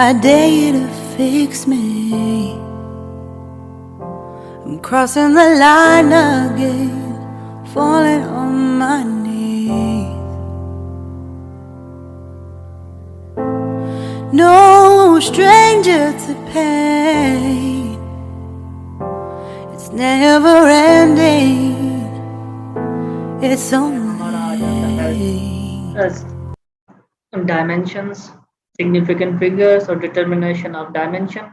I dare you to fix me. I'm crossing the line again, falling on my knees. No stranger to pain, it's never ending, it's only dimensions, significant figures और determination of dimension,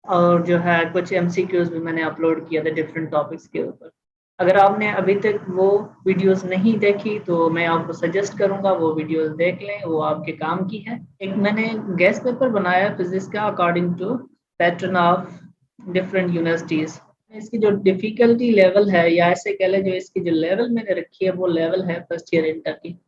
और जो है कुछ MCQs भी मैंने upload किया था different topics के ऊपर। अगर आपने अभी तक वो वीडियोस नहीं देखी तो मैं आपको सजेस्ट करूंगा वो वीडियोस देख लें, वो आपके काम की है। एक मैंने गेस्ट पेपर बनाया फिजिक्स का according to pattern of different universities. इसकी जो डिफिकल्टी लेवल है, या ऐसे कह लें जो इसकी जो लेवल मैंने रखी है वो लेवल है फर्स्ट ईयर इंटर की।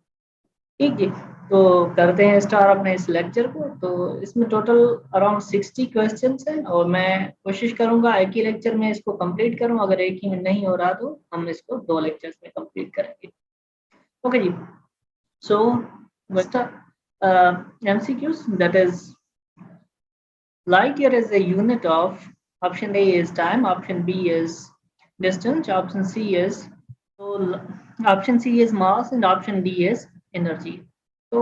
ठीक जी, तो करते हैं स्टार्ट अपने इस लेक्चर को। तो इसमें टोटल अराउंड 60 क्वेश्चंस हैं और मैं कोशिश करूंगा एक ही लेक्चर में इसको कंप्लीट करूं। अगर एक ही में नहीं हो रहा तो हम इसको 2 लेक्चर्स में कंप्लीट करेंगे। ओके जी, so MCQs, that is light year is a unit of, option A is time, option B is distance, option C is, so option C is mass and option D is energy। तो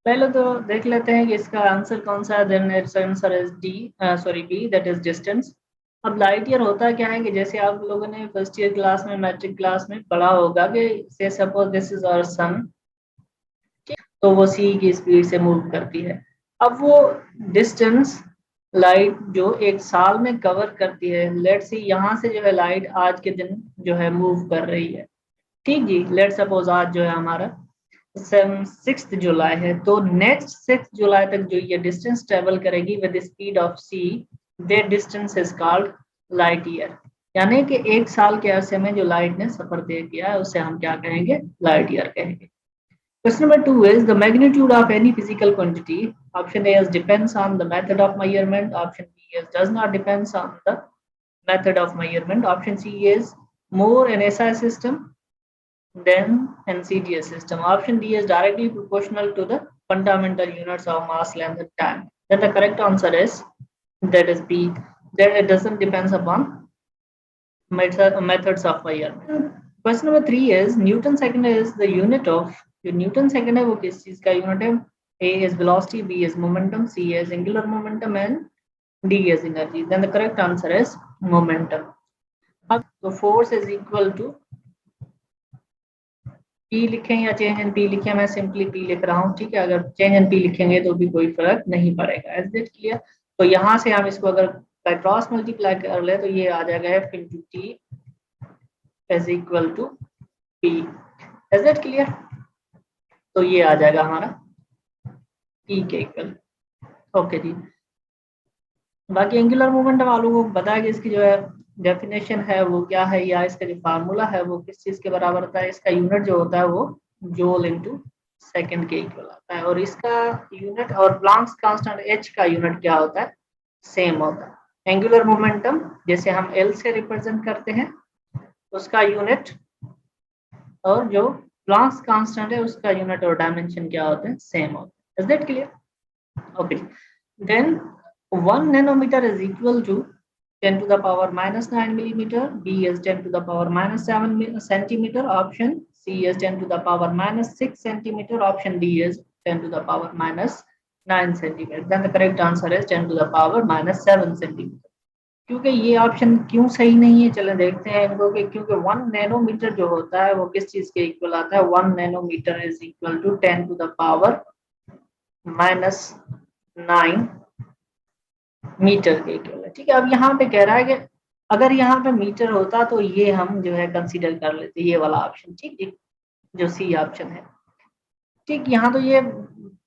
पहले तो देख लेते हैं कि इसका answer कौन सा है। Then it's answer is B, that is distance. अब लाइट ईयर होता क्या है कि जैसे आप लोगों ने फर्स्ट ईयर क्लास में, मैट्रिक क्लास में पढ़ा होगा कि से suppose this is our sun, तो वो सी की स्पीड से मूव करती है। अब वो डिस्टेंस लाइट जो एक साल में कवर करती है, लेट सी यहाँ से जो है लाइट आज के दिन जो है मूव कर रही है। ठीक जी, लेट सपोज आज जो है हमारा 6 जुलाई है, तो नेक्स्ट 6 जुलाई तक जो ये डिस्टेंस ट्रेवल करेगी with speed of C, that distance is called light year. यानी कि एक साल के अरसे में जो लाइट ने सफर तय किया है उसे हम क्या कहेंगे, लाइट ईयर कहेंगे। Question number 2 is the magnitude of any physical quantity. Option A is depends on the method of measurement. Option B is does not depends on the method of measurement. Option C is more in SI system than NCDS system. Option D is directly proportional to the fundamental units of mass, length, and time. Then the correct answer is that is B. That it doesn't depends upon methods of measurement. Question number 3 is Newton second is the unit of, जो Newton second है वो किस चीज का unit है। A is velocity, B is momentum, C is angular momentum and D is energy. Then the correct answer is momentum. अब तो force is equal to P लिखें या चेंज इन P लिखें, मैं सिंपली P लिख रहा हूँ। ठीक है, अगर चेंज इन P लिखेंगे तो भी कोई फर्क नहीं पड़ेगा। Is this clear? तो यहाँ से हम इसको अगर बाय क्रॉस मल्टीप्लाई कर ले तो ये आ जाएगा F into T is equal to P। Is that clear? तो ये आ जाएगा हमारा P के इक्वल। ओके जी, बाकी एंगुलर मोमेंटम वालों को बताया कि इसकी जो है डेफिनेशन है वो क्या है, या इसका जो फार्मूला है वो किस चीज के बराबर होता है। इसका यूनिट जो होता है वो जूल इनटू सेकंड के इक्वल आता है, और इसका यूनिट और प्लांक्स कांस्टेंट H का यूनिट क्या होता है, सेम होता है। एंगुलर मोमेंटम जैसे हम L से रिप्रेजेंट करते हैं उसका यूनिट, और जो प्लांक्स कांस्टेंट है उसका यूनिट और डायमेंशन क्या होते हैं, सेम होते हैं। Is that clear? Okay, then 1 nanometer is equal to 10 to the power minus 9 millimeter. B is 10 to the power minus 7 centimeter. Option C is 10 to the power minus 6 centimeter. Option D is 10 to the power minus 9 centimeter. Then the correct answer is 10 to the power minus 7 centimeter. क्योंकि ये option क्यों सही नहीं है, चलें देखते हैं इनको कि क्योंकि 1 नैनोमीटर जो होता है वो किस चीज के इक्वल आता है। 1 nanometre is equal to 10 to the power minus 9 metre के इक्वल है। ठीक है, अब यहाँ पे कह रहा है कि अगर यहाँ पे मीटर होता तो ये हम जो है कंसीडर कर लेते, ये वाला ऑप्शन। ठीक है, जो सी ऑप्शन है। ठीक, यहाँ तो ये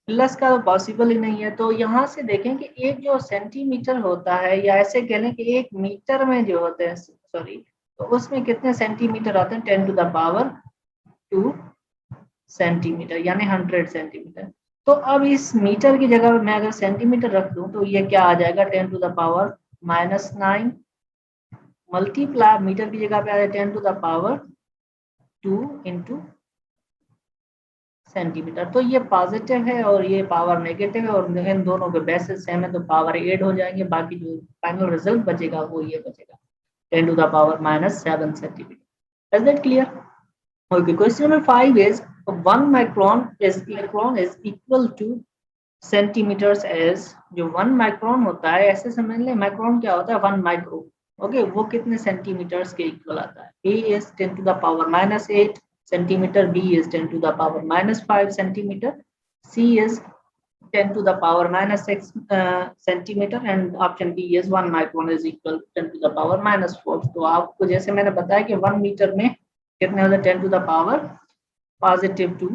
प्लस का पॉसिबल ही नहीं है। तो यहाँ से देखें कि एक जो सेंटीमीटर होता है, या ऐसे कह लें कि एक मीटर में जो होते हैं, सॉरी, तो उसमें कितने सेंटीमीटर आते हैं, 10 टू द पावर 2 सेंटीमीटर, यानी 100 सेंटीमीटर। तो अब इस मीटर की जगह मैं अगर सेंटीमीटर रख दूं तो ये क्या आ जाएगा, 10 to the power minus 9 multiply, metre की जगह पे आ जाए 10 to the power 2 into centimetre. तो ये पॉजिटिव है और ये पावर नेगेटिव है और इन दोनों के बेसिस सेम है तो पावर ऐड हो जाएंगे, बाकी जो फाइनल रिजल्ट बचेगा वो ये बचेगा 10 to the power minus 7 centimeter. Is that clear? Okay, question number 5 is 1 micron is electron is equal to centimeters as, जो 1 माइक्रोन होता है ऐसे समझ ले, माइक्रोन क्या होता है 1 माइक्रो, ओके, वो कितने सेंटीमीटर्स के इक्वल आता है? A is 10 to the power minus 8 centimeter, B is 10 to the power minus 5 centimeter, C is 10 to the power minus 6 centimeter and option B is 1 micron is equal to 10 to the power minus 4. तो आपको जैसे मैंने बताया कि 1 metre में कितने होते हैं 10 to the power positive 2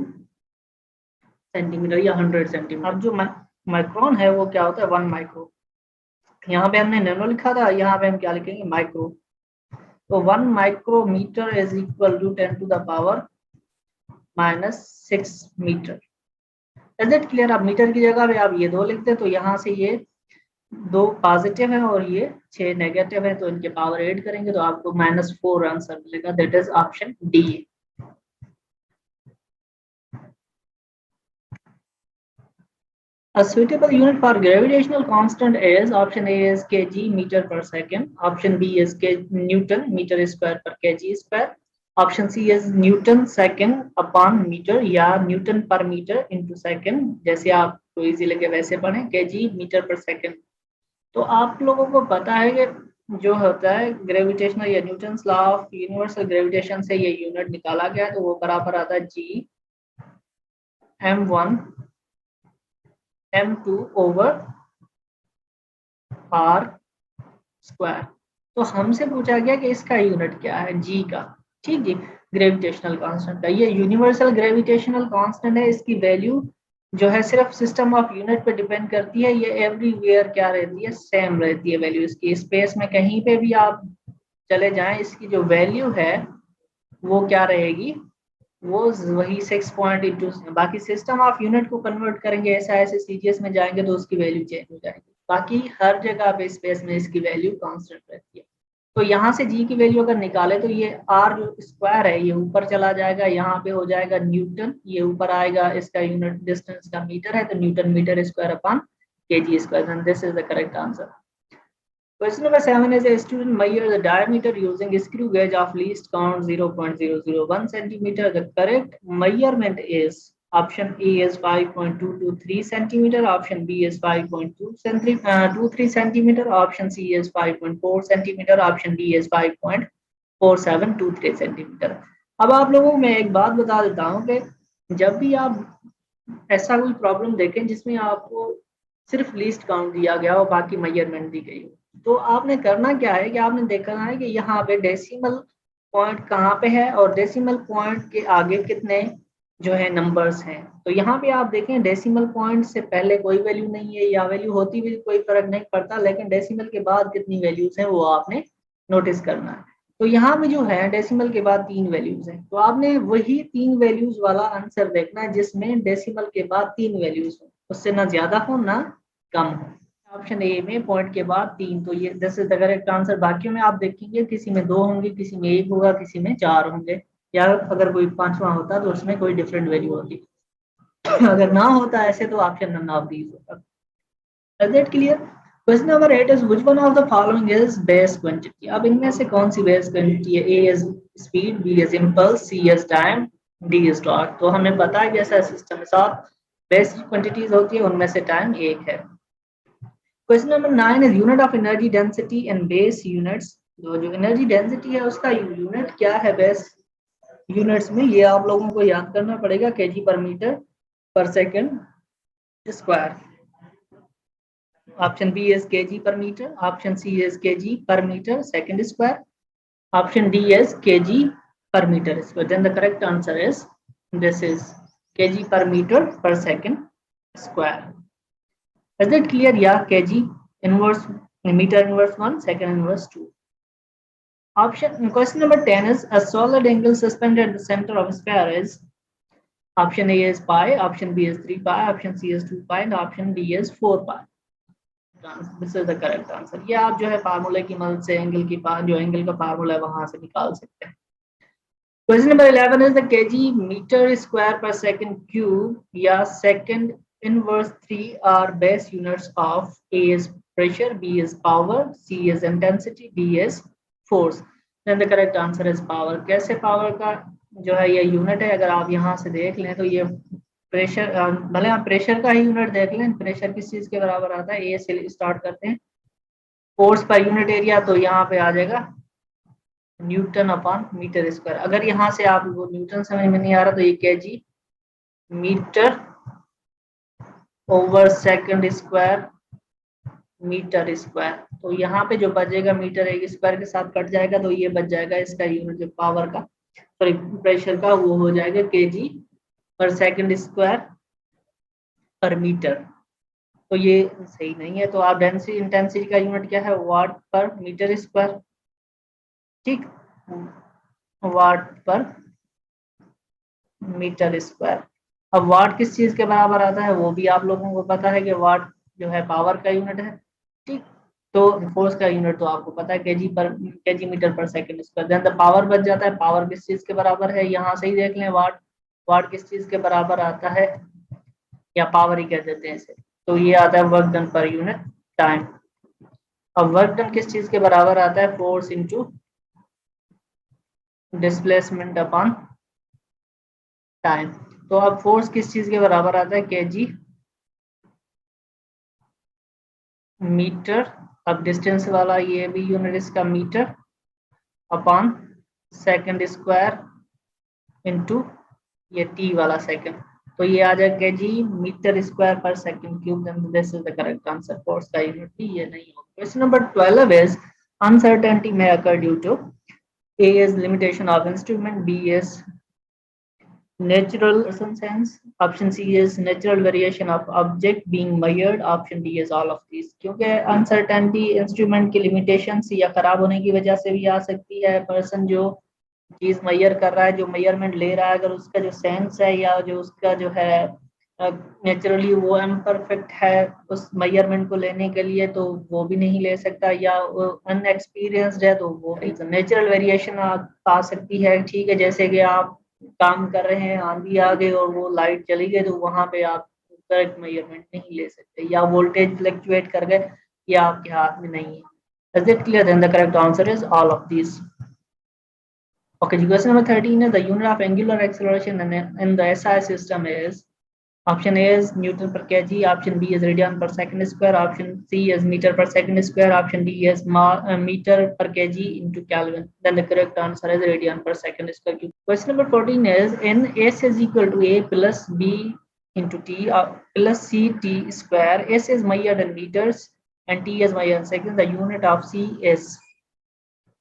centimetre या 100 सेंटीमीटर। अब जो माइक्रोन है वो क्या होता है 1 माइक्रो, यहाँ पे हमने नैनो लिखा था, यहाँ पे हम क्या लिखेंगे माइक्रो। तो 1 micrometre is equal to 10 to the power minus 6 metre. Is it clear? आप मीटर की जगह पे आप ये 2 लिखते हैं तो यहाँ से ये 2 पॉजिटिव है और ये 6 नेगेटिव है, तो इनके पावर ऐड करेंगे तो आपको -4 आंसर मिलेगा, that is option D. A suitable unit for gravitational constant is, option A is kg meter per second, option B is Newton meter square per kg square, option C is Newton second upon meter या Newton per meter into second, जैसे आपको easy लगे वैसे पढ़ें, kg meter per second। तो आप लोगों को पता है कि जो होता है ग्रेविटेशनल या Newton's law of universal gravitation से ये यूनिट निकाला गया, तो वो बराबर आता है G m1 m2 over r square. तो हमसे पूछा गया कि इसका यूनिट क्या है, जी का, ठीक जी, ग्रेविटेशनल कांस्टेंट का। ये यूनिवर्सल ग्रेविटेशनल कांस्टेंट है, इसकी वैल्यू जो है सिर्फ सिस्टम ऑफ यूनिट पे डिपेंड करती है, ये एवरीवेयर क्या रहती है, सेम रहती है वैल्यू इसकी। स्पेस में कहीं पे भी आप चले जाएं, इसकी जो वैल्यू है वो क्या रहेगी, वो वही 6 पॉइंट इंटू, बाकी सिस्टम ऑफ यूनिट को कन्वर्ट करेंगे ऐसा ऐसे सीजीएस में जाएंगे तो उसकी वैल्यू चेंज हो जाएगी, बाकी हर जगह पे स्पेस में इसकी वैल्यू कांस्टेंट रहती है। तो यहाँ से जी की वैल्यू अगर निकाले तो ये आर जो स्क्वायर है ये ऊपर चला जाएगा, यहाँ पे हो जाएगा न्यूटन, ये ऊपर आएगा, इसका यूनिट डिस्टेंस का मीटर है तो newton metre square upon KG square, and this is the correct answer. Question number 7 is a student measure the diameter using a screw gauge of least count 0.001 centimeter. The correct measurement is, option A is 5.223 centimeter, option B is 5.23 centimeter, option C is 5.4 centimeter, option D is 5.4723 centimeter. अब आप लोगों को मैं एक बात बता देता हूँ कि जब भी आप ऐसा कोई प्रॉब्लम देखें जिसमें आपको सिर्फ लीस्ट काउंट दिया गया हो बाकी मेजरमेंट दी गई हो, तो आपने करना क्या है कि आपने देखना है कि यहाँ पे डेसिमल पॉइंट कहाँ पे है और डेसिमल पॉइंट के आगे कितने जो है नंबर्स हैं। तो यहाँ पे आप देखें डेसिमल पॉइंट से पहले कोई वैल्यू नहीं है या वैल्यू होती भी कोई फर्क नहीं पड़ता, लेकिन डेसिमल के बाद कितनी वैल्यूज हैं वो आपने नोटिस करना है। तो यहाँ पे जो है डेसिमल के बाद 3 वैल्यूज हैं, तो आपने वही 3 वैल्यूज वाला आंसर देखना है जिसमें डेसिमल के बाद 3 वैल्यूज हो, उससे ना ज्यादा हो ना कम हो। ऑप्शन ए में पॉइंट के बाद 3, तो ये this is the correct answer. बाकियों में आप देखेंगे किसी में 2 होंगे, किसी में 1 होगा, किसी में 4 होंगे, या अगर कोई 5वां होता तो उसमें कोई डिफरेंट वैल्यू होती। अगर ना होता ऐसे तो ऑप्शन नन ऑफ दीज होता। Is that clear? Question number 8 is which one of the following is base quantity. अब इनमें से कौन सी बेस क्वांटिटी है? A is speed, B is impulse, C is time, D is torque. तो हमने बताया कि ऐसा सिस्टम है, 7 बेस क्वांटिटीज होती है, उनमें से टाइम एक है। Question number 9 is unit of energy density and base units. जो एनर्जी डेंसिटी है उसका यूनिट क्या है बेस यूनिट्स में, ये आप लोगों को याद करना पड़ेगा, KG per metre per second square. Option B is KG per metre, option C is KG per metre second square, option D is KG per metre square. Then the correct answer is this is KG per metre per second square. Is that clear? Yeah, kg inverse meter inverse 1, second inverse 2. Question number 10 is a solid angle suspended at the center of a sphere is, option A is pi, option B is 3 pi, option C is 2 pi, and option D is 4 pi. This is the correct answer. ये आप जो है फार्मूले की मदद से angle की जो एंगल का फार्मूला है वहां से निकाल सकते हैं। Question number 11 is the KG metre square per second cube या second inverse 3 are base units of A is pressure, B is power, C is intensity, D is force. Then the correct answer is power. कैसे power का जो है ये unit है, अगर आप यहाँ से देख लें तो ये प्रेशर, भले आप प्रेशर का ही यूनिट देख लें, प्रेशर किस चीज के बराबर आता है, ए से स्टार्ट करते हैं। फोर्स पर यूनिट एरिया तो यहाँ पे आ जाएगा न्यूटन अपॉन मीटर स्क्वायर। अगर यहाँ से आप वो न्यूटन समझ में नहीं आ रहा तो ये KG metre over second square metre square, तो यहाँ पे जो बचेगा मीटर एक स्क्वायर के साथ कट जाएगा तो ये बच जाएगा इसका यूनिट जो पावर का, सॉरी प्रेशर का, वो हो जाएगा केजी पर सेकंड स्क्वायर पर मीटर। तो ये सही नहीं है, तो आप डेंसिटी इंटेंसिटी का यूनिट क्या है, वाट पर मीटर स्क्वायर। ठीक, वाट पर मीटर स्क्वायर। अब वाट किस चीज के बराबर आता है वो भी आप लोगों को पता है कि वाट जो है पावर का यूनिट है। ठीक, तो फोर्स का यूनिट तो आपको पता है KG metre per second square. Then the power बच जाता है, पावर किस चीज के बराबर है, यहाँ से ही देख लें, वाट। वाट किस चीज के बराबर आता है, या पावर ही कह देते हैं इसे, तो ये आता है वर्क डन पर यूनिट टाइम। अब वर्क डन किस चीज के बराबर आता है, force into displacement upon time. तो अब फोर्स किस चीज के बराबर आता है, केजी मीटर, अब डिस्टेंस वाला ये भी यूनिट इसका metre upon second square into ये टी वाला सेकंड, तो ये आ जाएगा KG metre square per second cube. Then this is the correct answer. Force का यूनिट भी ये नहीं होगा। Question number 12 is uncertainty may occur due to A is limitation of instrument, B is natural sense, option C is natural variation of object being measured, option D is all of these। क्योंकि uncertainty instrument की limitation या खराब होने की वजह से भी आ सकती है, पर्सन जो चीज मेजर कर रहा है, जो मेजरमेंट ले रहा है, अगर उसका जो सेंस है या जो उसका जो है नेचुरली वो इम्परफेक्ट है उस मेजरमेंट को लेने के लिए, तो वो भी नहीं ले सकता, या वो अनएक्सपीरियंस्ड है तो वो नेचुरल वेरिएशन आ सकती है। ठीक है, जैसे कि आप काम कर रहे हैं, आंधी आ गई और वो लाइट चली गई, तो वहां पे आप करेक्ट मेजरमेंट नहीं ले सकते, या वोल्टेज फ्लक्चुएट कर गए, या आपके हाथ में नहीं है। Is it clear? Then the correct answer is all of this. Okay, question number 13 is the unit of angular acceleration in the SI system is, option A is Newton per kg, option B is radian per second square, option C is meter per second square, option D is meter per kg into Kelvin. Then the correct answer is radian per second square. Question number 14 is, in S is equal to A plus B into T plus C T square, S is measured in meters and T is measured in seconds. The unit of C is,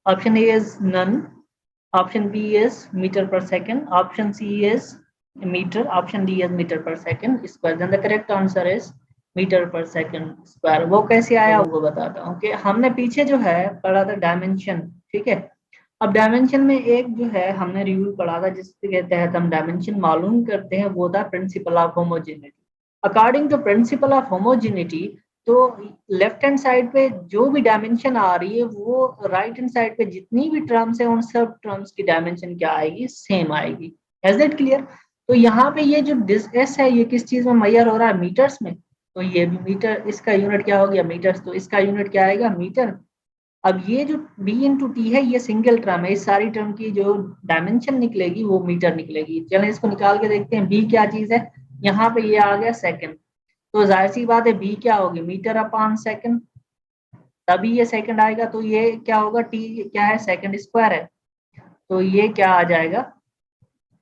option A is none, option B is meter per second, option C is meter, option D is meter per second square। then the correct answer is metre per second square. वो कैसे आया वो बताता हूँ कि हमने पीछे जो है पढ़ा था डायमेंशन। ठीक है, अब डायमेंशन में एक जो है हमने रिव्यू पढ़ा था जिसके तहत हम डायमेंशन मालूम करते हैं, वो था principle of homogeneity. According to principle of homogeneity, तो लेफ्ट हैंड साइड पे जो भी डायमेंशन आ रही है वो राइट हैंड साइड पे जितनी भी टर्म्स है उन सब टर्म्स की डायमेंशन क्या आएगी, सेम आएगी। Is that clear? तो यहाँ पे ये जो एस है ये किस चीज में मेजर हो रहा है, मीटर्स में, तो ये भी मीटर, इसका यूनिट क्या हो गया, मीटर्स, तो इसका यूनिट क्या आएगा, मीटर। अब ये जो b इंटू टी है ये सिंगल टर्म है, इस सारी टर्म की जो डायमेंशन निकलेगी वो मीटर निकलेगी। चलें इसको निकाल के देखते हैं, b क्या चीज है, यहाँ पे ये आ गया सेकंड, तो जाहिर सी बात है बी क्या होगी, मीटर अपॉन सेकंड, तभी ये सेकंड आएगा, तो ये क्या होगा, टी क्या है, सेकंड स्क्वायर है, तो ये क्या आ जाएगा,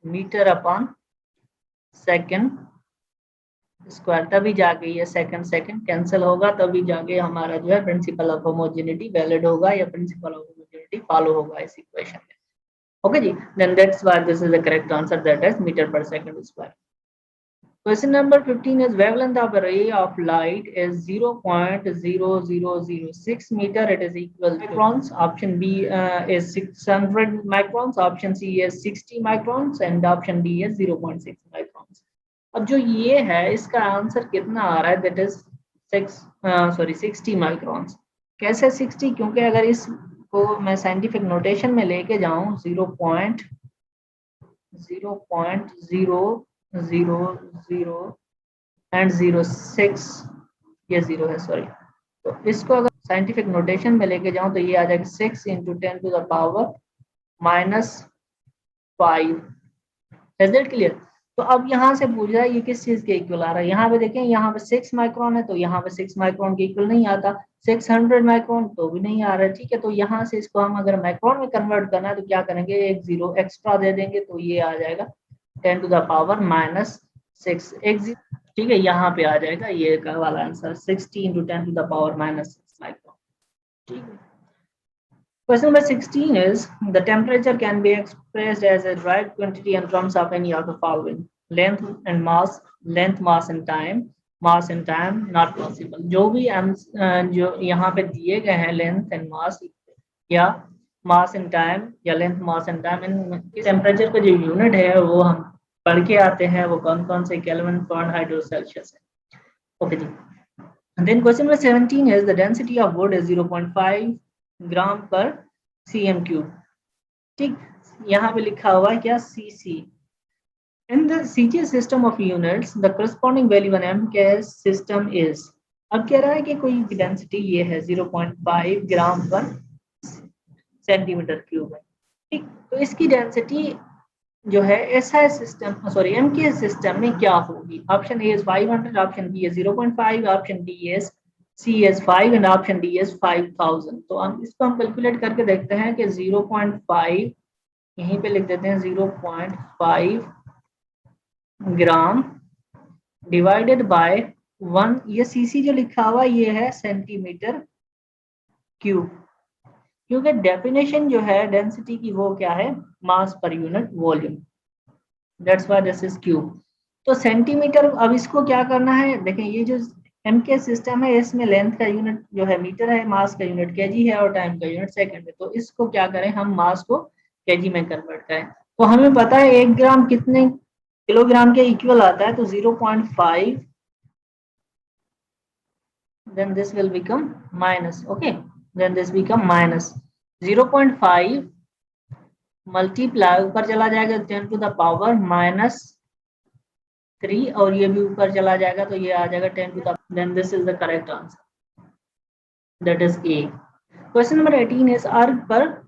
मीटर अपॉन सेकंड स्क्वायर, तभी जाके ये सेकंड सेकंड कैंसिल होगा, तभी जाके हमारा जो है प्रिंसिपल ऑफ होमोजेनिटी वैलिड होगा या प्रिंसिपल ऑफ होमोजेनिटी फॉलो होगा इस इक्वेशन में। ओके जी, then that's why this is the correct answer, that is metre per second square. Question number 15 is wavelength of a ray of light is 0.0006 meter. It is equal to microns. Option B is 600 microns. Option C is 60 microns, and option D is 0.6 microns. अब जो ये है इसका answer कितना आ रहा है, that is 60 microns। कैसे 60? क्योंकि अगर इसको मैं साइंटिफिक नोटेशन में लेके जाऊं 0.00006 ये 0 है, सॉरी। तो इसको अगर साइंटिफिक नोटेशन में लेके जाऊं तो ये आ जाएगा 6 × 10⁻⁵ इज दैट क्लियर? तो अब यहाँ से पूछ रहा है ये किस चीज के इक्वल आ रहा है। यहाँ पे देखें, यहाँ पे 6 माइक्रोन है तो यहाँ पे 6 माइक्रोन के इक्वल नहीं आता, 600 माइक्रोन तो भी नहीं आ रहा है, ठीक है। तो यहाँ से इसको हम अगर माइक्रोन में कन्वर्ट करना है तो क्या करेंगे, एक 0 एक्स्ट्रा दे देंगे तो ये आ जाएगा 10⁻⁻6 ठीक है। यहाँ पे आ जाएगा ये का वाला आंसर 60 × 10⁻⁻6 माइक्रोन, ठीक है। Question number 16 is the temperature can be expressed as a derived quantity in terms of any of the following: length and mass, length, mass and time, mass and time not possible। जो भी जो यहाँ पे दिए गए हैं length and mass या mass and time या length mass and time, in temperature का जो यूनिट है वो हम पढ़ के आते हैं, वो कौन कौन से केल्विन, फ़ारेनहाइट और सेल्सियस है। Okay ji. Then question number 17 is the density of wood is 0.5 ग्राम पर cm क्यूब, ठीक। यहाँ पे लिखा हुआ है क्या, cc। In the CGS system of units, the corresponding value in MKS system is। अब कह रहा है कि कोई डेंसिटी ये है 0.5 ग्राम पर सेंटीमीटर क्यूब है, ठीक। तो इसकी डेंसिटी जो है SI system, sorry MKS system में क्या होगी। Option A is 500, option B is 0.5, option D is C is 5 and option D is 5000। तो हम इसको हम कैलकुलेट करके देखते हैं कि 0.5 यहीं पे लिख देते हैं, 0.5 ग्राम डिवाइडेड बाय 1, ये सीसी जो लिखा हुआ ये है सेंटीमीटर क्यूब, क्योंकि डेफिनेशन जो है डेंसिटी की वो क्या है, mass per unit volume, that's why this is cube. तो सेंटीमीटर, अब इसको क्या करना है, देखें ये जो MK सिस्टम है इसमें लेंथ का यूनिट जो है मीटर है, मास का यूनिट केजी है और टाइम का यूनिट सेकंड है। तो इसको क्या करें, हम मास को केजी में कन्वर्ट करें। तो हमें पता है 1 ग्राम कितने किलोग्राम के इक्वल आता है, तो 0.5 then this will become minus, okay, then this become minus 0.5 multiply ऊपर चला जाएगा 10⁻⁻³ और ये भी ऊपर चला जाएगा तो ये आ जाएगा 10 then this is the correct answer, that is A। Question number 18 is अर्ग पर,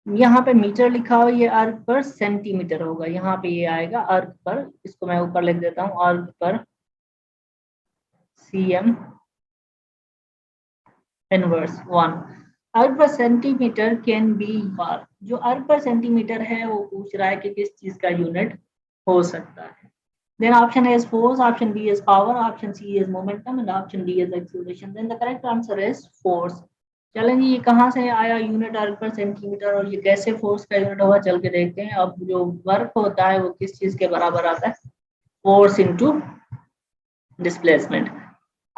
यहाँ पे मीटर लिखा हुआ, ये अर्ग पर सेंटीमीटर होगा, यहाँ पे ये आएगा अर्ग पर, इसको मैं ऊपर लिख देता हूँ, अर्ग पर cm इनवर्स 1। अर्ग पर सेंटीमीटर कैन बी बार, जो अर्ग पर सेंटीमीटर है वो पूछ रहा है कि किस चीज का यूनिट हो सकता है। Then option A is force, option B is power, option C is momentum and option D is acceleration। Then the correct answer is force। चलें जी, ये कहाँ से आया यूनिट अर्ग पर सेंटीमीटर और ये कैसे फोर्स का यूनिट होगा, चल के देखते हैं। अब जो वर्क होता है वो किस चीज के बराबर आता है, फोर्स इनटू डिस्प्लेसमेंट।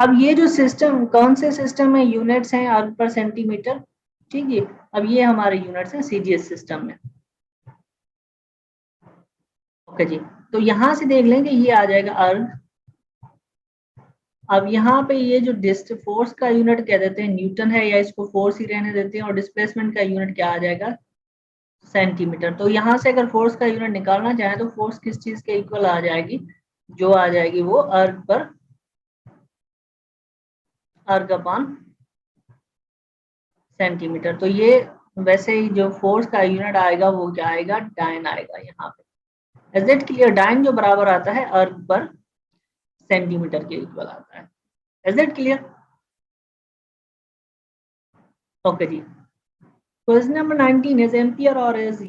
अब ये जो सिस्टम, कौन से सिस्टम में यूनिट्स हैं अर्ग पर सेंटीमीटर, ठीक है। अब ये हमारे यूनिट्स हैं CGS सिस्टम में, ओके जी। तो यहां से देख लेंगे ये आ जाएगा अर्ग। अब यहाँ पे ये जो फोर्स का यूनिट क्या देते हैं, न्यूटन है, या इसको फोर्स ही रहने देते हैं, और डिस्प्लेसमेंट का यूनिट क्या आ जाएगा, सेंटीमीटर। तो यहाँ से अगर फोर्स का यूनिट निकालना चाहे तो फोर्स किस चीज के इक्वल आ जाएगी, जो आ जाएगी वो अर्ग पर अर्ग अपॉन सेंटीमीटर। तो ये वैसे ही जो फोर्स का यूनिट आएगा वो क्या आएगा, डाइन आएगा यहाँ पे। Is that clear? डाइन जो बराबर आता है अर्ग पर सेंटीमीटर के इक्वल आता है। Is that clear? ओके जी। Question number 19 is ampere or as a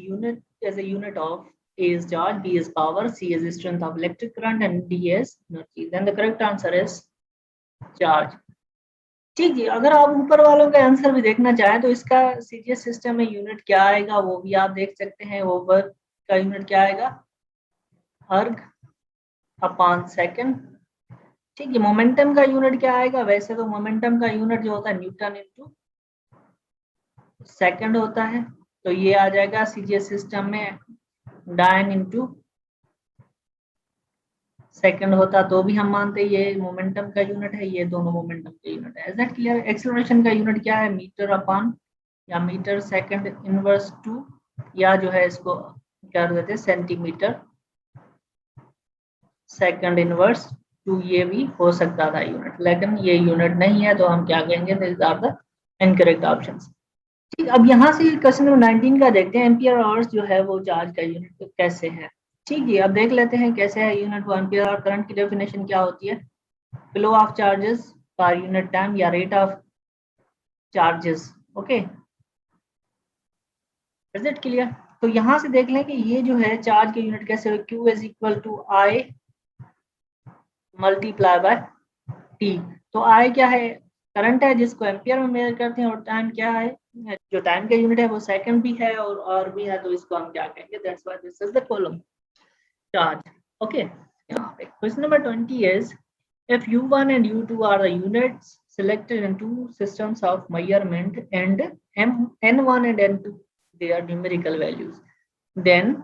unit of A is charge, B is power, C is strength of electric current and D is energy। Then the correct answer is charge। ठीक है, अगर आप ऊपर वालों का answer भी देखना चाहें तो इसका CGS सिस्टम में यूनिट क्या आएगा वो भी आप देख सकते हैं। वो वर्क का यूनिट क्या आएगा, अर्ग अपॉन सेकंड, ठीक है। मोमेंटम का यूनिट क्या आएगा, वैसे तो मोमेंटम का यूनिट जो होता है न्यूटन इनटू सेकंड होता है, तो ये आ जाएगा CGS सिस्टम में डाइन इनटू सेकंड होता तो भी हम मानते ये मोमेंटम का यूनिट है, ये दोनों मोमेंटम का यूनिट है। Is that clear? एक्सेलरेशन का यूनिट क्या है, मीटर अपॉन या मीटर सेकंड इनवर्स 2, या जो है इसको कर देते सेंटीमीटर सेकंड इनवर्स टू, ये भी हो सकता था यूनिट, लेकिन ये यूनिट नहीं है, तो हम क्या कहेंगे, this are the incorrect options. ठीक, अब यहाँ से क्वेश्चन नंबर 19 का देखते हैं, एम्पियर आवर्स जो है वो चार्ज का यूनिट कैसे है। ठीक है, अब देख लेते हैं कैसे है यूनिट वो। एम्पियर और करंट की डेफिनेशन क्या होती है, flow of charges per unit time या rate of charges. Okay, is it clear? तो यहाँ से देख लें कि ये जो है चार्ज के यूनिट कैसे, Q is equal to I multiply by T। तो I क्या है, करंट है जिसको एम्पियर में मेजर करते हैं, और टाइम क्या है, जो टाइम का यूनिट है वो सेकंड भी है और भी है, तो इसको हम क्या कहेंगे, that's why this is the column charge. Okay, यहाँ पे question number 20 is if U1 and U2 are the units selected in two systems of measurement and N1 and N2 they are numerical values, then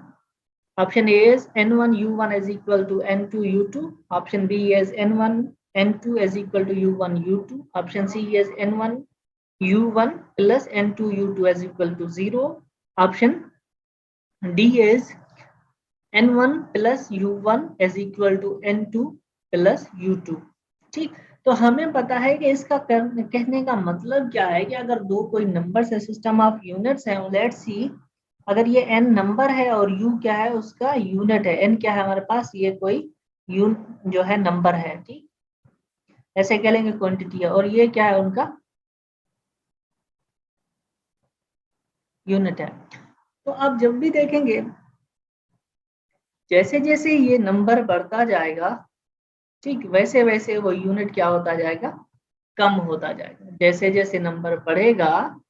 option A is N1 U1 is equal to N2 U2, option B is N1 N2 is equal to U1 U2, option C is N1 U1 plus N2 U2 is equal to 0, option D is N1 plus U1 is equal to N2 plus U2। ठीक, तो हमें पता है कि इसका कहने का मतलब क्या है कि अगर दो कोई नंबर्स है, सिस्टम ऑफ यूनिट्स है, लेट्स सी अगर ये n नंबर है और u क्या है, उसका यूनिट है, n क्या है हमारे पास, ये कोई जो है नंबर है। ठीक, ऐसे कह लेंगे क्वांटिटी है, और ये क्या है उनका यूनिट है। तो अब जब भी देखेंगे जैसे जैसे ये नंबर बढ़ता जाएगा, ठीक, वैसे वैसे वो यूनिट क्या होता जाएगा, कम होता जाएगा। जैसे जैसे नंबर बढ़ेगा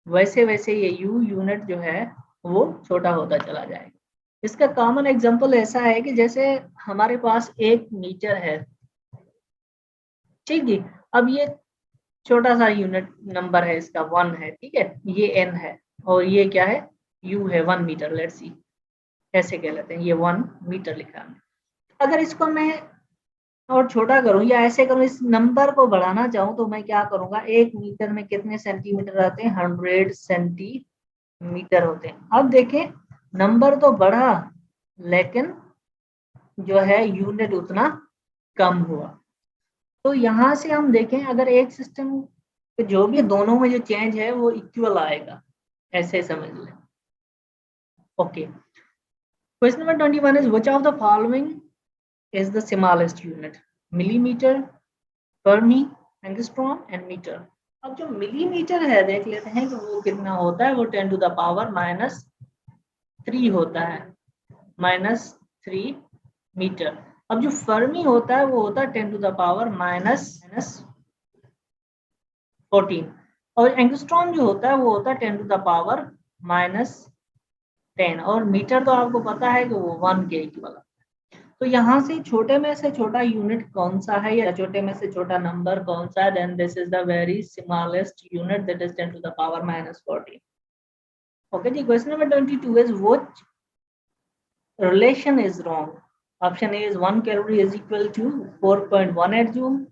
वैसे वैसे ये u यूनिट जो है वो छोटा होता चला जाएगा। इसका कॉमन एग्जांपल ऐसा है कि जैसे हमारे पास 1 मीटर है, ठीक है, अब ये छोटा सा यूनिट नंबर है, इसका 1 है, ठीक है, ये n है, और ये क्या है, u है 1 मीटर, लेट्स सी ऐसे कह लेते हैं, ये 1 मीटर लिखा है। अगर इसको मैं और छोटा करूं या ऐसे करूं, इस नंबर को बढ़ाना चाहूं, तो मैं क्या करूंगा, 1 मीटर में कितने सेंटीमीटर आते हैं, 100 सेंटीमीटर होते हैं। अब देखें नंबर तो बढ़ा लेकिन जो है यूनिट उतना कम हुआ। तो यहाँ से हम देखें अगर एक सिस्टम जो भी दोनों में जो चेंज है वो इक्वल आएगा, ऐसे समझ लें। Okay, question number 21 is which of the following is the smallest unit, millimeter, fermi, angstrom and meter। अब जो मिलीमीटर है देख लेते हैं कि वो कितना होता है, वो 10 to the power -3 होता है, -3 मीटर। अब जो फर्मी होता है वो होता है 10 to the power -14, और एंगस्ट्रॉम जो होता है वो होता है 10 to the power -10, और मीटर तो आपको पता है कि वो 1 के इक्वल है। तो यहाँ से छोटे में से छोटा यूनिट कौन सा है या छोटे में से छोटा नंबर कौन सा है, then this is the very smallest unit, that is 10 to the power -14। Okay जी, question number 22 is which relation is wrong. Option A is 1 calorie is equal to 4.18 joule,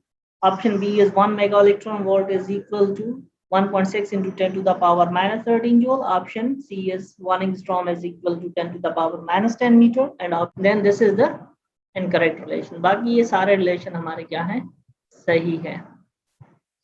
option B is 1 mega electron volt is equal to 1.6 into 10 to the power -13 joule, option C is 1 angstrom is equal to 10 to the power -10 meter, and then this is the incorrect relation. बाकी ये सारे relation हमारे क्या हैं, सही है।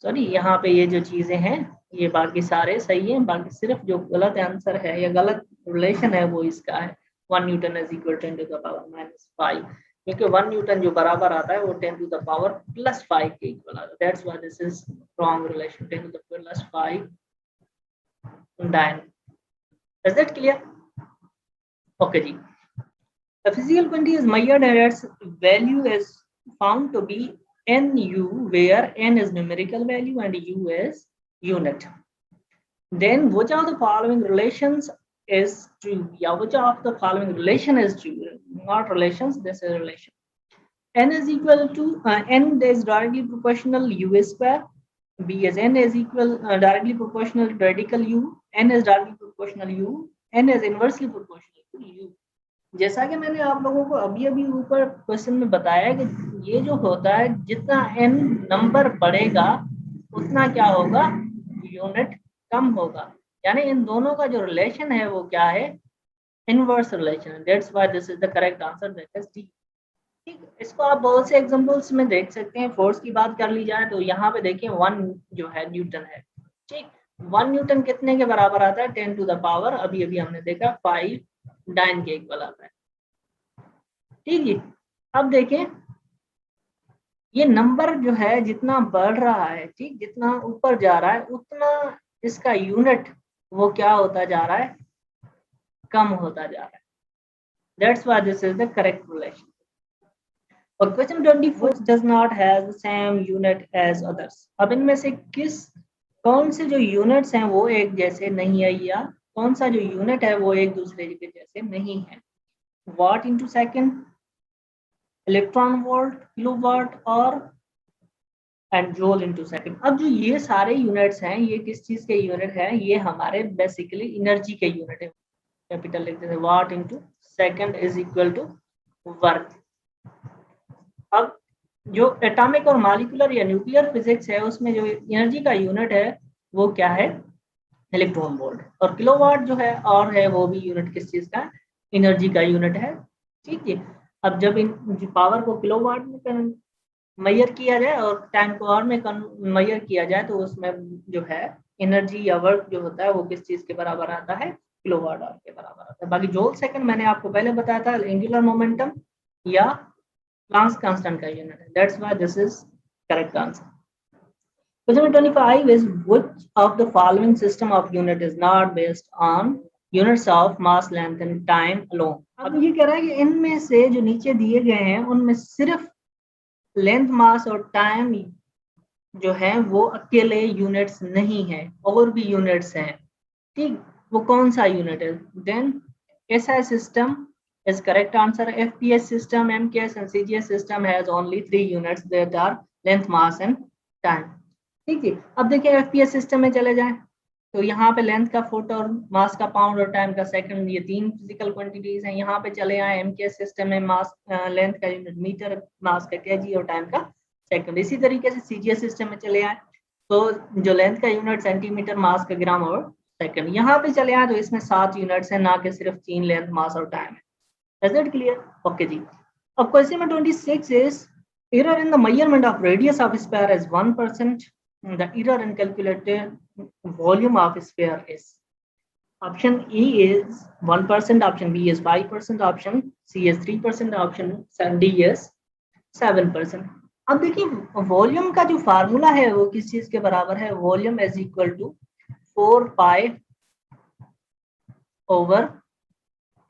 Sorry, यहाँ पे ये जो चीजें हैं ये बाकी सारे सही हैं, बाकी सिर्फ जो गलत आंसर है या गलत रिलेशन है वो इसका है 1 Newton is equal 10 to the power -5, क्योंकि 1 न्यूटन जो बराबर आता है वो 10 to the power +5 के इक्वल आता है। That's why this is wrong relation, 10 to the power +5 9। Is that clear? Okay जी, a physical quantity is measured and its value is found to be nu, where n is numerical value and u is unit. Then which of the following relations is true? Yeah, which of the following relation is true? Not relations, this is a relation. N is equal to n is directly proportional u square. B is n is equal directly proportional to radical u. N is directly proportional u. N is inversely proportional to u. जैसा कि मैंने आप लोगों को अभी अभी ऊपर question में बताया कि ये जो होता है जितना n नंबर बढ़ेगा उतना क्या होगा, यूनिट कम होगा। यानी इन दोनों का जो रिलेशन है वो क्या है, inverse relation, that's why this is the correct answer, that is D. ठीक, इसको आप बहुत से एग्जांपल्स में देख सकते हैं। फोर्स की बात कर ली जाए तो यहाँ पे देखिए 1 जो है न्यूटन है। ठीक, 1 न्यूटन कितने के बराबर आता है? 10 टू द पावर, अभी अभी हमने देखा 5 डाइन के इक्वल आता है। ठीक है, अब देखें ये नंबर जो है जितना बढ़ रहा है, ठीक, जितना ऊपर जा रहा है उतना इसका यूनिट वो क्या होता जा रहा है? कम होता जा रहा है। That's why this is the correct relation. और question 24 does not has the same unit as others. अब इनमें से कौन से जो यूनिट्स हैं वो एक जैसे नहीं है, या कौन सा जो यूनिट है वो एक दूसरे के जैसे नहीं है? Watt into second, electron volt, kilowatt और एंड जूल इंटू सेकेंड। अब जो ये सारे यूनिट्स हैं ये किस चीज के यूनिट हैं? ये हमारे बेसिकली एनर्जी के यूनिट है। कैपिटल लिख देते हैं, watt into second is equal to work. अब जो एटॉमिक और मॉलिक्यूलर या न्यूक्लियर फिजिक्स है उसमें जो एनर्जी का यूनिट है वो क्या है? Electron volt. और किलोवाट जो है और है वो भी यूनिट किस चीज का? एनर्जी का यूनिट है। ठीक है, अब जब इन पावर को किलोवाट में मेजर किया जाए और टाइम को आवर में मेजर किया जाए तो उसमें जो है एनर्जी या वर्क जो होता है वो किस चीज के बराबर आता है? किलोवाट आवर के बराबर आता है। बाकी जूल सेकंड मैंने आपको पहले बताया था एंगुलर मोमेंटम या प्लांक्स कांस्टेंट का यूनिट है। That's why this is correct answer. Question 25 is which of the following system of unit is not based on units of mass, length and time alone? अब ये कह रहा है कि इनमें से जो नीचे दिए गए हैं उनमें सिर्फ लेंथ, मास और टाइम जो है वो अकेले यूनिट्स नहीं है, और भी यूनिट्स हैं। ठीक, वो कौन सा यूनिट है? Then SI system is correct answer. FPS system, MKS and CGS system has only 3 units that are length, mass and time. ठीक है, अब देखिए FPS सिस्टम में चले जाएं तो यहाँ पे लेंथ का फुट और मास का पाउंड और टाइम का सेकंड, ये 3 फिजिकल क्वांटिटीज हैं। यहाँ पे चले आए MKS सिस्टम में मास लेंथ का यूनिट मीटर, मास का केजी और टाइम का सेकंड। इसी तरीके से CGS सिस्टम में चले आए तो जो लेंथ का यूनिट सेंटीमीटर, मास का ग्राम और सेकंड। यहाँ पे चले आए तो इसमें 7 यूनिट्स हैं, ना कि सिर्फ 3 लेंथ, मास और टाइम है। Is that clear? ओके जी। अब क्वेश्चन में 26 is error in the measurement of radius of sphere is 1%. The error in calculated volume of sphere is, option E is 1%, option B is 5%, option C is 3%, option D is 7%. अब देखिए volume का जो formula है वो किस चीज के बराबर है? Volume is equal to 4 pi over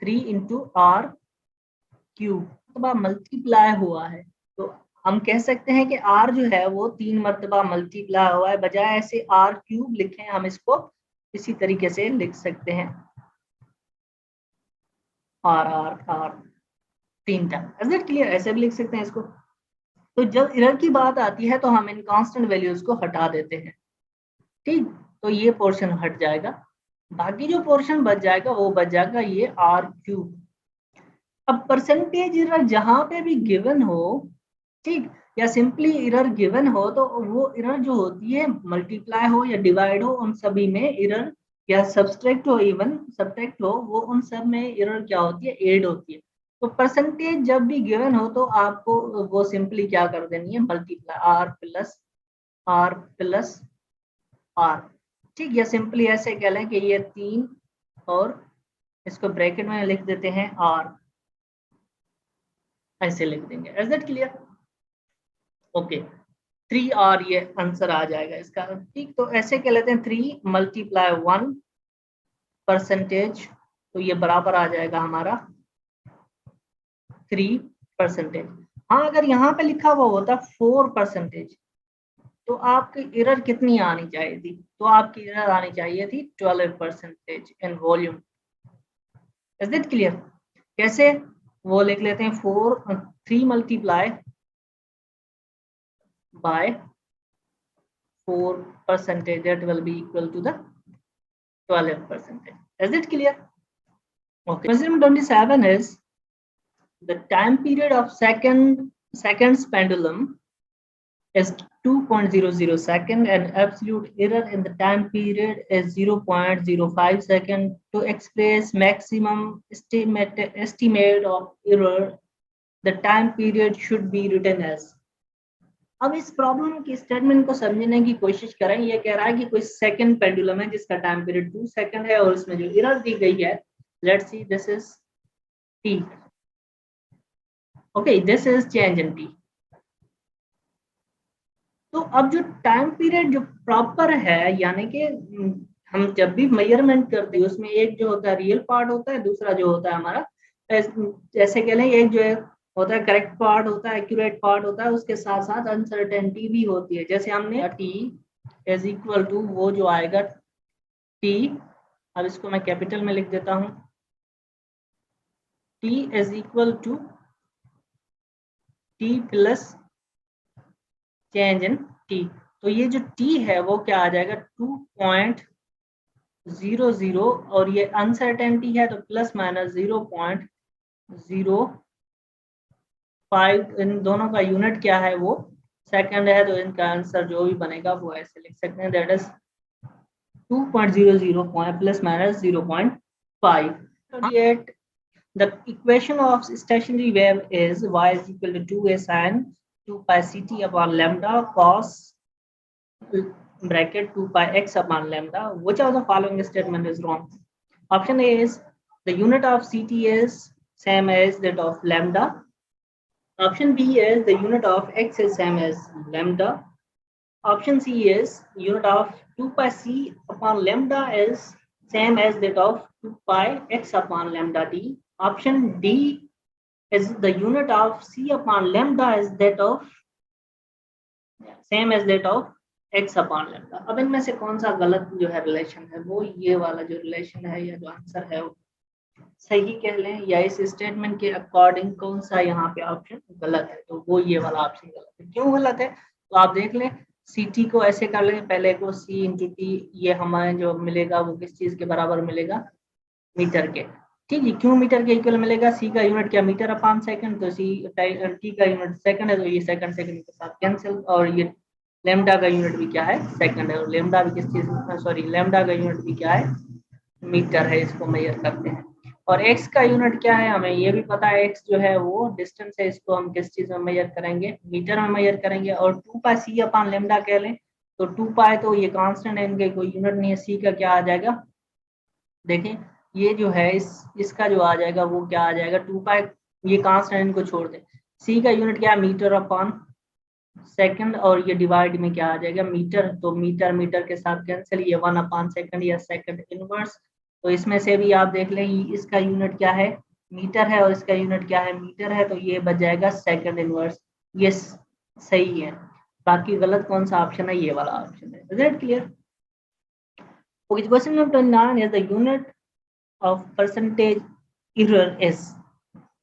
3 into r cube, मतलब मल्टीप्लाई हुआ है। तो हम कह सकते हैं कि r जो है वो 3 मरतबा मल्टीप्लाई हुआ है। बजाय ऐसे r क्यूब लिखें हम इसको इसी तरीके से लिख सकते हैं, r 3 time. Is it clear? ऐसे भी लिख सकते हैं इसको। तो जब एरर की बात आती है तो हम इन कांस्टेंट वैल्यूज को हटा देते हैं। ठीक, तो ये पोर्शन हट जाएगा, बाकी जो पोर्शन बच जाएगा वो बच जाएगा ये r क्यूब। अब परसेंटेज एरर जहां पे भी गिवन हो, ठीक, या सिंपली एरर गिवन हो तो वो एरर जो होती है मल्टीप्लाई हो या डिवाइड हो, उन सभी में एरर, या सब्सट्रैक्ट हो, इवन सब्ट्रैक्ट हो, वो उन सब में एरर क्या होती है? ऐड होती है। तो परसेंटेज जब भी गिवन हो तो आपको वो सिंपली क्या कर देनी है? Multiply r plus r। ठीक, या सिंपली ऐसे कह लें कि ये 3 और इसको ब्रैकेट में लिख देते हैं r, ऐसे लिख देंगे। Is that clear? Okay, 3r ये आंसर आ जाएगा इसका। ठीक, तो ऐसे कह लेते हैं 3 मल्टीप्लाई 1%, तो ये बराबर आ जाएगा हमारा 3%। हाँ, अगर यहाँ पे लिखा हुआ होता 4% तो आपकी एरर कितनी आनी चाहिए थी? तो आपकी एरर आनी चाहिए थी 12% in volume. Is that clear? कैसे? वो लिख लेते हैं 3 multiply by 4%, that will be equal to the 12%. Is it clear? Okay. Question 27 is the time period of seconds pendulum is 2.00 second and absolute error in the time period is 0.05 second. To express maximum estimate of error, the time period should be written as. अब इस problem की statement को समझने की कोशिश करें। ये कह रहा है कि कोई सेकंड पेंडुलम है जिसका टाइम पीरियड 2 सेकंड है और इसमें जो एरर दी गई है, let's see this is T, okay, this is change in T. तो अब जो टाइम पीरियड जो प्रॉपर है, यानी कि हम जब भी मेजरमेंट करते हैं उसमें एक जो होता है रियल पार्ट होता है, दूसरा जो होता है हमारा जैसे कह लें एक जो है होता है करेक्ट पार्ट होता है, एक्यूरेट पार्ट होता है, उसके साथ साथ अनसर्टेनिटी भी होती है। जैसे हमने टी इज इक्वल टू वो जो आएगा टी, अब इसको मैं कैपिटल में लिख देता हूं, T is equal to T plus change in T. तो ये जो टी है वो क्या आ जाएगा 2.00 और ये अनसर्टेनिटी है तो प्लस माइनस 0.05, इन दोनों का यूनिट क्या है वो सेकंड है, तो इनका आंसर जो भी बनेगा वो ऐसे लिख सकते हैं, that is 2.00 plus minus 0.5। The equation of stationary wave is y is equal to 2a sin 2 pi ct upon lambda cos bracket 2 pi x upon lambda. Which of the following statement is wrong? Option A is the unit of ct is same as that of lambda. Option B is the unit of x is same as lambda. Option C is unit of 2 pi c upon lambda is same as that of 2 pi x upon lambda d. Option D is the unit of c upon lambda is that of same as that of x upon lambda. अब इनमें से कौन सा गलत जो है relation है, वो ये वाला जो रिलेशन है या जो आंसर है वो सही कह लें, या इस स्टेटमेंट के अकॉर्डिंग कौन सा यहाँ पे ऑप्शन गलत है, तो वो ये वाला ऑप्शन गलत है। क्यों गलत है तो आप देख लें, सी टी को ऐसे कर लें, पहले को सी इंटू टी, ये हमारे जो मिलेगा वो किस चीज के बराबर मिलेगा, मीटर के, ठीक है। क्यों मीटर के इक्वल मिलेगा, सी का यूनिट क्या मीटर अपान सेकंड, तो सी टी का यूनिट सेकंड है तो ये सेकंड सेकंड के साथ कैंसिल, और ये लेमडा का यूनिट भी क्या है सेकंड है, और लेमडा भी किस चीज, सॉरी लेमडा का यूनिट भी क्या है मीटर है, इसको मेजर करते हैं। और x का यूनिट क्या है हमें ये भी पता है, x जो है वो डिस्टेंस है, इसको हम किस चीज में मेजर करेंगे, मीटर में मेजर करेंगे। और 2 पाई c अपान लेमडा कह लें तो 2 पाई तो ये कांस्टेंट है, इनके कोई यूनिट नहीं है, c का क्या आ जाएगा, देखें ये जो है इसका जो आ जाएगा वो क्या आ जाएगा 2 पाई, ये कांस्टेंट इनको छोड़ दें, c का यूनिट क्या है मीटर अपान सेकंड, और ये डिवाइड में क्या आ जाएगा मीटर, तो मीटर मीटर के साथ कैंसिल, ये 1 अपान सेकंड या सेकंड इनवर्स। तो इसमें से भी आप देख लें इसका यूनिट क्या है मीटर है और इसका यूनिट क्या है मीटर है, तो ये बच जाएगा सेकंड इनवर्स, ये सही है। बाकी गलत कौन सा ऑप्शन है, ये वाला ऑप्शन है। Is it clear? Okay, question number 29 is the unit of percentage error is.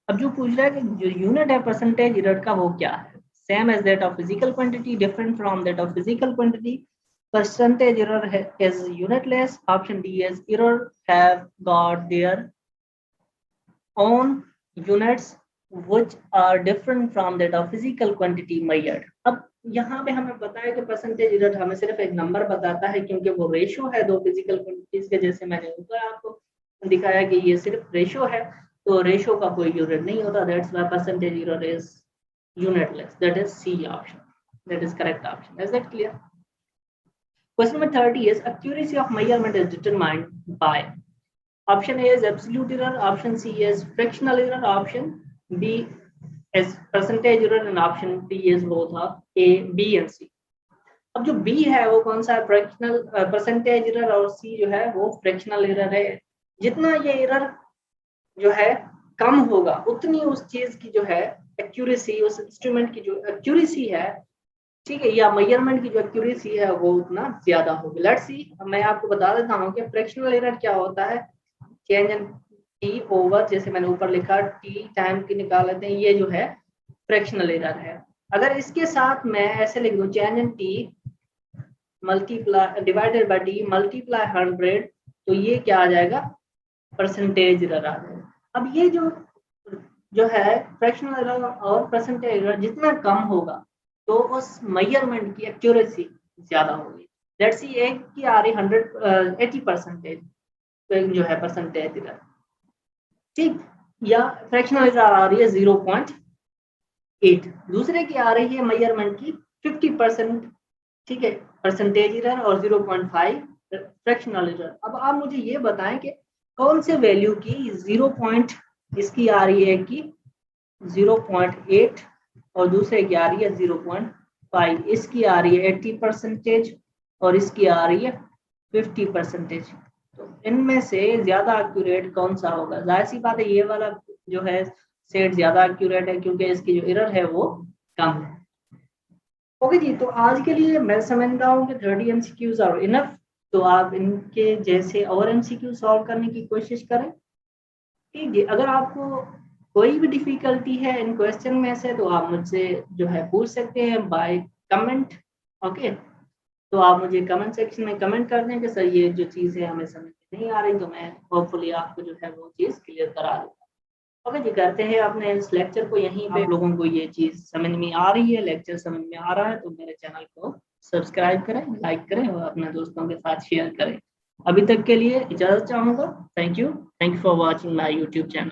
अब जो पूछ रहा है कि जो यूनिट है परसेंटेज एरर का वो क्या है, same as that of physical quantity, different from that of physical quantity, percentage error is unitless. Option D is error have got their own units which are different from that of physical quantity measured. अब यहाँ पे हमें पता है कि percentage error हमें सिर्फ एक नंबर बताता है, क्योंकि वो रेशो है दो फिजिकल क्वांटिटीज के, जैसे मैंने ऊपर आपको दिखाया कि ये सिर्फ रेशो है, तो रेशो का कोई यूनिट नहीं होता, that's why percentage error is unitless. That is C option, that is correct option. Is that clear? Question number 30 is accuracy of measurement is determined by. Option A is absolute error, option C is fractional error, option B is percentage error, and option D is both of A, B and C. अब जो B है वो कौन सा है, fractional percentage error, और C जो है वो फ्रैक्शनल एरर है। जितना ये एरर जो है कम होगा उतनी उस चीज की जो है एक्यूरेसी, उस इंस्ट्रूमेंट की जो एक्यूरेसी है, ठीक है, या मेजरमेंट की जो एक्यूरेसी है वो उतना ज्यादा होगी। लेट्स सी, मैं आपको बता देता हूँ कि फ्रैक्शनल एरर क्या होता है, चेंज इन टी ओवर, जैसे मैंने ऊपर लिखा टी टाइम की निकाल लेते हैं, ये जो है फ्रैक्शनल एरर है। अगर इसके साथ मैं ऐसे लिख दूं change in T multiply divided by T multiply 100, तो ये क्या आ जाएगा परसेंटेज एरर आ जाएगा। अब ये जो है फ्रैक्शनल एरर और परसेंटेज एरर जितना कम होगा तो उस मेजरमेंट की एक्यूरेसी ज्यादा होगी। लेट्स सी एक की आ रही 80% जो है परसेंटेज इधर, ठीक, या फ्रैक्शनल एरर आ रही है 0.8, दूसरे की आ रही है मेजरमेंट की 50%, ठीक है, परसेंटेज एरर और 0.5 फ्रैक्शनल एरर। अब आप मुझे ये बताएं कि कौन से वैल्यू की 0. इसकी आ रही है कि 0.8 और दूसरे की आ रही है 0.5, इसकी आ रही है 80% और इसकी आ रही है 50%। तो इनमें से ज्यादा एक्यूरेट कौन सा होगा? जाहिर सी बात है ये वाला जो है सेट ज्यादा एक्यूरेट है, क्योंकि इसकी जो एरर है वो कम है। ओके जी, तो आज के लिए मैं समझता हूँ कि 30 MCQs आर इनफ। तो आप इनके जैसे और MCQ सॉल्व करने की कोशिश करें, ठीक है। अगर आपको कोई भी डिफिकल्टी है इन क्वेश्चन में से, तो आप मुझसे जो है पूछ सकते हैं बाय कमेंट। ओके, तो आप मुझे कमेंट सेक्शन में कमेंट कर दें कि सर ये जो चीज़ है हमें समझ में नहीं आ रही, तो मैं होपफुली आपको जो है वो चीज़ क्लियर करा दूँगा। ओके जी, करते हैं अपने इस लेक्चर को यहीं पे। आप लोगों को ये चीज़ समझ में आ रही है, लेक्चर समझ में आ रहा है, तो मेरे चैनल को सब्सक्राइब करें, लाइक करें और अपने दोस्तों के साथ शेयर करें। अभी तक के लिए इजाज़त चाहूँगा। Thank you for watching my YouTube channel.